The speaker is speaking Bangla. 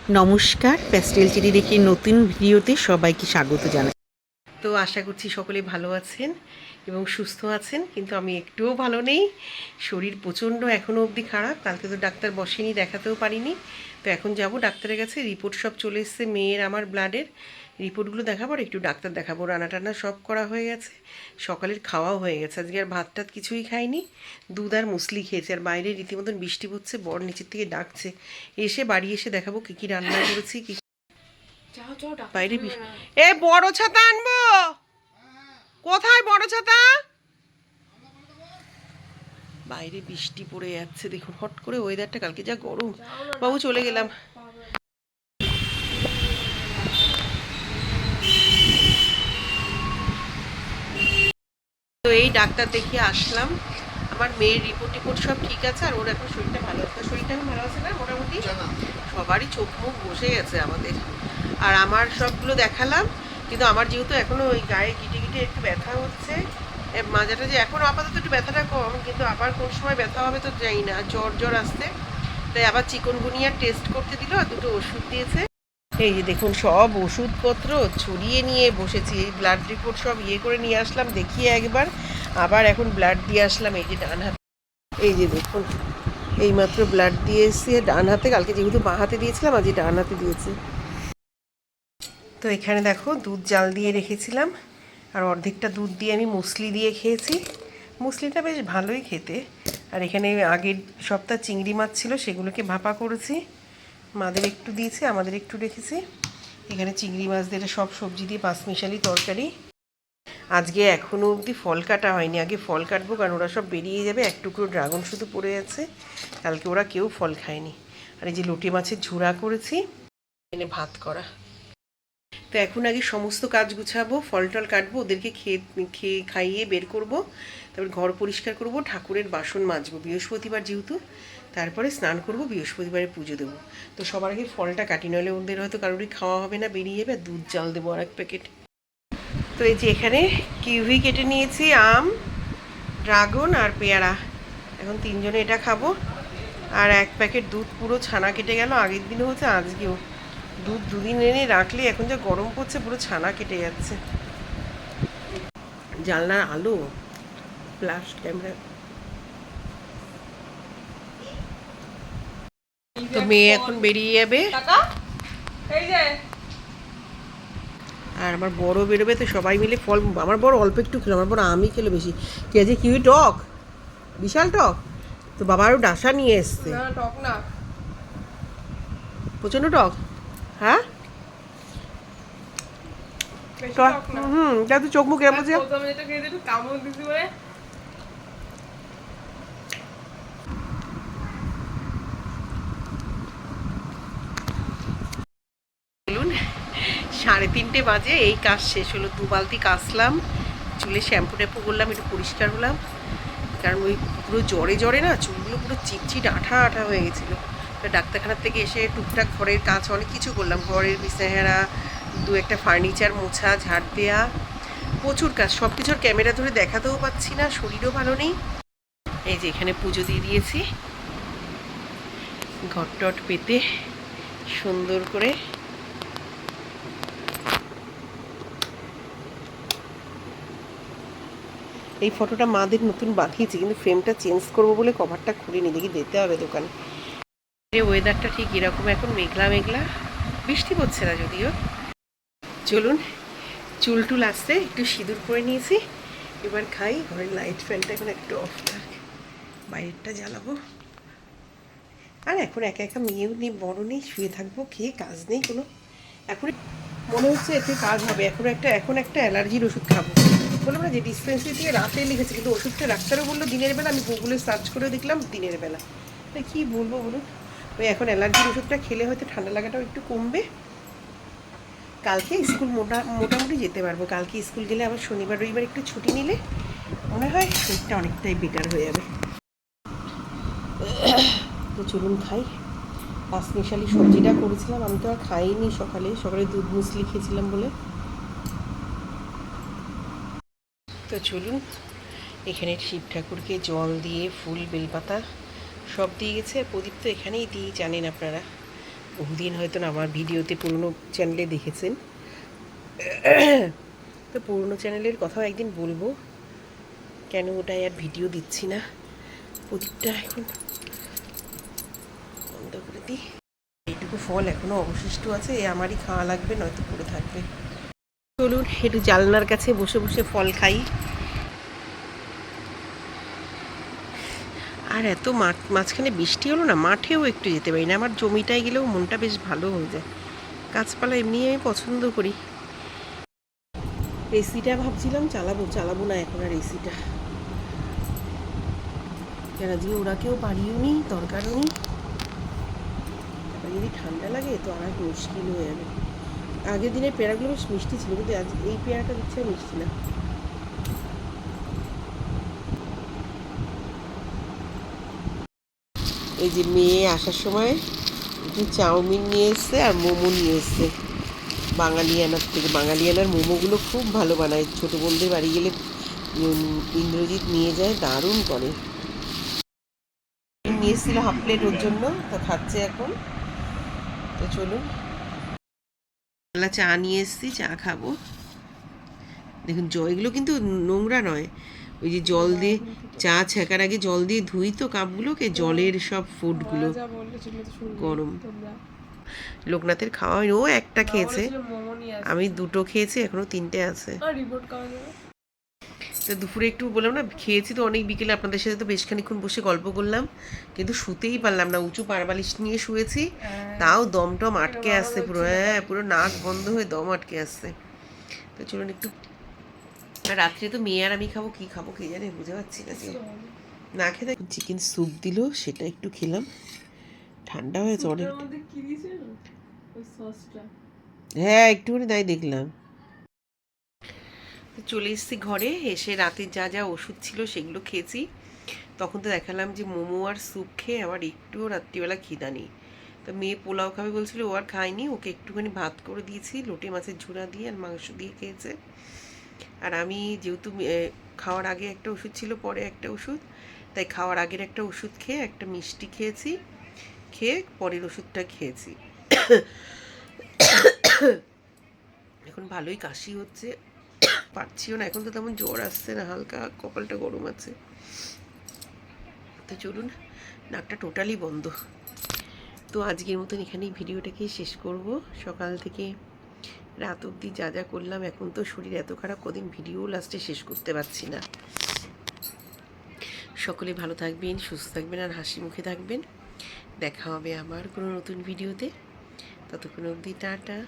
নমস্কার, প্যাস্টেল চিনি দেখে নতুন ভিডিওতে সবাইকে স্বাগত জানাই। তো আশা করছি সকলে ভালো আছেন এবং সুস্থ আছেন, কিন্তু আমি একটুও ভালো নেই। শরীর প্রচণ্ড এখনও অবধি খারাপ। কালকে তো ডাক্তার বসেনি, দেখাতেও পারিনি। তো এখন যাব ডাক্তারের কাছে। রিপোর্ট সব চলে এসছে মেয়ের, আমার ব্লাডের রিপোর্টগুলো দেখাবো আর একটু ডাক্তার দেখাবো। রান্না টান্না সব করা হয়ে গেছে, সকালের খাওয়াও হয়ে গেছে। আজকে আর ভাত টাত কিছুই খাইনি, দুধ আর মুসলি খেয়েছি। আর বাইরে রীতিমতন বৃষ্টি পড়ছে, বর নিচের থেকে ডাকছে। এসে বাড়ি এসে দেখাবো কী কী রান্না করেছি। কি বাইরে এ বড় ছাতা আনবো, কোথায় বড় ছাতা? বাইরে বৃষ্টি পড়ে যাচ্ছে, দেখুন হট করে ওয়েদারটা, কালকে যা গরম। বাবু চলে গেলাম। তো এই ডাক্তার দেখিয়ে আসলাম। আমার মেয়ের রিপোর্ট সব ঠিক আছে, আর ওর এখন শরীরটা ভালো আছে। শরীরটা এখন ভালো আছে না মোটামুটি? সবারই চোখ মুখ বসে গেছে আমাদের। আর আমার সবগুলো দেখালাম, কিন্তু আমার যেহেতু এখনো ওই গায়ে গিটে গিটে একটু ব্যথা হচ্ছে, মাজাটা যে এখন আপাতত একটু ব্যথাটা কম, কিন্তু আবার কোন সময় ব্যথা হবে তো জানি না। জ্বর জ্বর আসতে, তাই আবার চিকনগুনিয়ার টেস্ট করতে দিল আর দুটো ওষুধ দিয়েছে। এই যে দেখুন সব ওষুধপত্র ছড়িয়ে নিয়ে বসেছি। এই ব্লাড রিপোর্ট সব করে নিয়ে আসলাম, দেখিয়ে একবার, আবার এখন ব্লাড দিয়ে আসলাম। এই যে ডান হাতে, এই যে দেখুন এইমাত্র ব্লাড দিয়ে এসে ডান হাতে, কালকে যেহেতু বাঁ হাতে দিয়েছিলাম আজ ডান হাতে দিয়েছে। তো এখানে দেখো দুধ জাল দিয়ে রেখেছিলাম, আর অর্ধেকটা দুধ দিয়ে আমি মুসলি দিয়ে খেয়েছি। মুসলিটা বেশ ভালোই খেতে। আর এখানে আগের সপ্তাহ চিংড়ি মাছ ছিল, সেগুলোকে ভাপা করেছি। মাদের একটু দিয়েছি, আমাদের একটু রেখেছি। এখানে চিংড়ি মাছ দিয়ে সব সবজি দিয়ে পাঁচমিশালি তরকারি। আজকে এখনও অবধি ফল কাটা হয়নি, আগে ফল কাটবো, কারণ ওরা সব বেরিয়ে যাবে। এক টুকরো ড্রাগন শুধু পড়ে আছে, কালকে ওরা কেউ ফল খায়নি। আর এই যে লোটে মাছের ঝোড়া করেছি, এনে ভাত করা। তো এখন আগে সমস্ত কাজ গুছাবো, ফল টল কাটবো, ওদেরকে খেয়ে খাইয়ে বের করব। তারপর ঘর পরিষ্কার করব, ঠাকুরের বাসন মাজবো বৃহস্পতিবার যেহেতু, তারপরে স্নান করব, বৃহস্পতিবারে পুজো দেবো। তো সবার আগে ফলটা কাটি, নইলে ওদের হয়তো কারোরই খাওয়া হবে না, বেরিয়ে যাবে। আর দুধ জাল দেবো আর এক প্যাকেট। তো এই যে এখানে কিউই কেটে নিয়েছি, আম, ড্রাগন আর পেয়ারা। এখন তিনজনে এটা খাবো। আর এক প্যাকেট দুধ পুরো ছানা কেটে গেল, আগের দিনও হচ্ছে আজকেও। দুধ দুদিন এনে রাখলে এখন যা গরম পড়ছে পুরো ছানা কেটে যাচ্ছে। জানলার আলো, ফ্ল্যাশ ক্যামেরা। তো মেয়ে এখন বেরিয়ে যাবে, আর আমার বড় বেরোবে। তো সবাই মিলে ফল, আমার বড় অল্প একটু খেলো, আমার বড় আমি খেলো বেশি। ঠিক আছে, কিউই টক, বিশাল টক। তো বাবা আরও ডাসা নিয়ে এসছে। টক না, প্রচণ্ড টক। হ্যাঁ তা তুই চোখ মুখ এরকম বলছি। বলুন 3:30 বাজে, এই কাজ শেষ হলো। 2 বালতি কাচলাম, চুলে শ্যাম্পু ট্যাম্পু করলাম, একটু পরিষ্কার হলাম। কারণ ওই পুরো জ্বরে জ্বরে না চুলগুলো পুরো চিটচিট আঠা আঠা হয়ে গেছিলো। ডাক্তারখানার থেকে এসে টুকটাক ঘরের কাজ অনেক কিছু করলাম, ঘরের বিছানা, দু একটা ফার্নিচার মোছা, ঝাড় দেওয়া, প্রচুর কাজ। সব কিছুর ক্যামেরা ধরে দেখাতেও পাচ্ছি না, শরীরও ভালো নেই। এই যে এখানে পুজো দিয়ে দিয়েছি, ঘট টট পেতে সুন্দর করে। এই ফটোটা মাদের নতুন বাঁধিয়েছি, কিন্তু ফ্রেমটা চেঞ্জ করবো বলে কভারটা খুলিনি, দেখি দিতে হবে দোকানে। ওয়েদারটা ঠিক এরকম, এখন মেঘলা মেঘলা, বৃষ্টি পড়ছে না যদিও। চলুন, চুল টুল আসতে একটু সিঁদুর করে নিয়েছি, এবার খাই। ঘরের লাইট ফ্যানটা এখন একটু অফ থাক, বাইরেরটা জ্বালাবো। আর এখন একা একা মেয়েও নেই, বড় নেই, শুয়ে থাকবো, খেয়ে কাজ নেই কোনো। এখন মনে হচ্ছে এতে কাজ হবে। এখন একটা অ্যালার্জির ওষুধ খাবো। বললাম না যে ডিসপেন্সারি থেকে রাতে লিখেছে, কিন্তু ওষুধটা ডাক্তারও বললো দিনের বেলা। আমি গুগলে সার্চ করে দেখলাম দিনের বেলা। তাই কী বলবো বলুন, ওই এখন অ্যালার্জির ওষুধটা খেলে হয়তো ঠান্ডা লাগাটাও একটু কমবে। কালকে স্কুল মোটামুটি যেতে পারবো। কালকে স্কুল গেলে আবার শনিবার রবিবার একটু ছুটি নিলে মনে হয় শরীরটা অনেকটাই বেটার হয়ে যাবে। তো চলুন খাই। পাঁচমিশালি সবজিটা করেছিলাম, আমি তো আর খাইনি সকালে দুধ মুসলি খেয়েছিলাম বলে। তো চলুন, এখানে শিব ঠাকুরকে জল দিয়ে ফুল বেলপাতা সব দিয়ে গেছে। প্রদীপ তো এখানেই দিই, জানেন আপনারা। বহুদিন হয়তো না আমার ভিডিওতে পুরনো চ্যানেলে দেখেছেন, তো পুরনো চ্যানেলের কথাও একদিন বলবো, কেন ওটাই আর ভিডিও দিচ্ছি না। প্রদীপটা এখন বন্ধ করে দিই। এইটুকু ফল এখনও অবশিষ্ট আছে, এ আমারই খাওয়া লাগবে, নয়তো পড়ে থাকবে। চলুন একটু জানলার কাছে বসে বসে ফল খাই। আর এত মাঝখানে বৃষ্টি হলো না, মাঠেও একটু যেতে পারি না। আমার জমিটায় গেলেও মনটা বেশ ভালো হয়ে যায়। গাছপালা এমনি আমি পছন্দ করি। এসিটা ভাবছিলাম চালাবো না এখন আর এসিটা, কেন যে ওরা কেউ পারিও নি, দরকারও নি। যদি ঠান্ডা লাগে তো আর মুশকিল হয়ে যাবে। আগের দিনের পেয়ারাগুলো বেশ মিষ্টি ছিল, কিন্তু আজ এই পেয়ারাটা দিচ্ছে মিষ্টি না। এই যে মেয়ে আসার সময় একটু চাউমিন নিয়ে এসছে আর মোমো নিয়ে এসছে বাঙালিয়ানার থেকে। বাঙালিয়ানার মোমোগুলো খুব ভালো বানায়, ছোটো বোনদের বাড়ি গেলে ইন্দ্রজিৎ নিয়ে যায়, দারুণ করে। নিয়ে এসেছিল হাফ প্লেট ওর জন্য, তো খাচ্ছে এখন। তো চলুন, চা নিয়ে এসেছি, চা খাবো। দেখুন এগুলো কিন্তু নোংরা নয়, ওই যে জল দিয়ে চা ছ্যাঁকার আগে জল দিয়ে ধুই তো কাপগুলোকে, জলের সব ফুডগুলো গরম। লোকনাথের খাওয়া হয়নি, ও একটা খেয়েছে, আমি দুটো খেয়েছি, এখনো 3টে আছে। তো দুপুরে একটু বললাম না খেয়েছি তো অনেক, বিকেলে আপনাদের সাথে তো বেশ খানিক্ষণ বসে গল্প করলাম, কিন্তু শুতেই পারলাম না। উঁচু পারবালিশ নিয়ে শুয়েছি, তাও দম টম আটকে আসছে পুরো, হ্যাঁ পুরো নাক বন্ধ হয়ে দম আটকে আসছে। তো চলুন একটু, আর রাত্রে তো মেয়ে আর আমি খাবো, কি খাবো কে জানে, বুঝতে পারছি না। যে না খেতে চিকেন স্যুপ দিল, সেটা একটু খেলাম, ঠান্ডা হয়েছে অনেক। হ্যাঁ একটুখানি তাই দেখলাম। চলে এসেছি ঘরে, এসে রাতে যা যা ওষুধ ছিল সেগুলো খেয়েছি। তখন তো দেখালাম যে মোমো আর স্যুপ খেয়ে আমার একটুও রাত্রিবেলা খিদা নেই। তো মেয়ে পোলাও খাবে বলছিল, ও আর খায়নি, ওকে একটুখানি ভাত করে দিয়েছি, লোটে মাছের ঝুড়া দিয়ে আর মাংস দিয়ে খেয়েছে। আর আমি যেহেতু খাওয়ার আগে একটা ওষুধ ছিল, পরে একটা ওষুধ, তাই খাওয়ার আগের একটা ওষুধ খেয়ে একটা মিষ্টি খেয়েছি, খেয়ে পরের ওষুধটা খেয়েছি। এখন ভালোই কাশি হচ্ছে, পারছিও না, এখন তো তেমন জ্বর আসছে না, হালকা কপালটা গরম আছে। তো চলুন, নাকটা টোটালি বন্ধ। তো আজকের মতন এখানেই ভিডিওটাকে শেষ করব। সকাল থেকে রাত অবধি যা যা করলাম, এখন তো শরীর এত খারাপ, কদিন ভিডিও লাস্টে শেষ করতে পারছি না। সকলে ভালো থাকবেন, সুস্থ থাকবেন আর হাসি মুখে থাকবেন। দেখা হবে আমার কোনো নতুন ভিডিওতে, ততক্ষণ অবধি টাটা।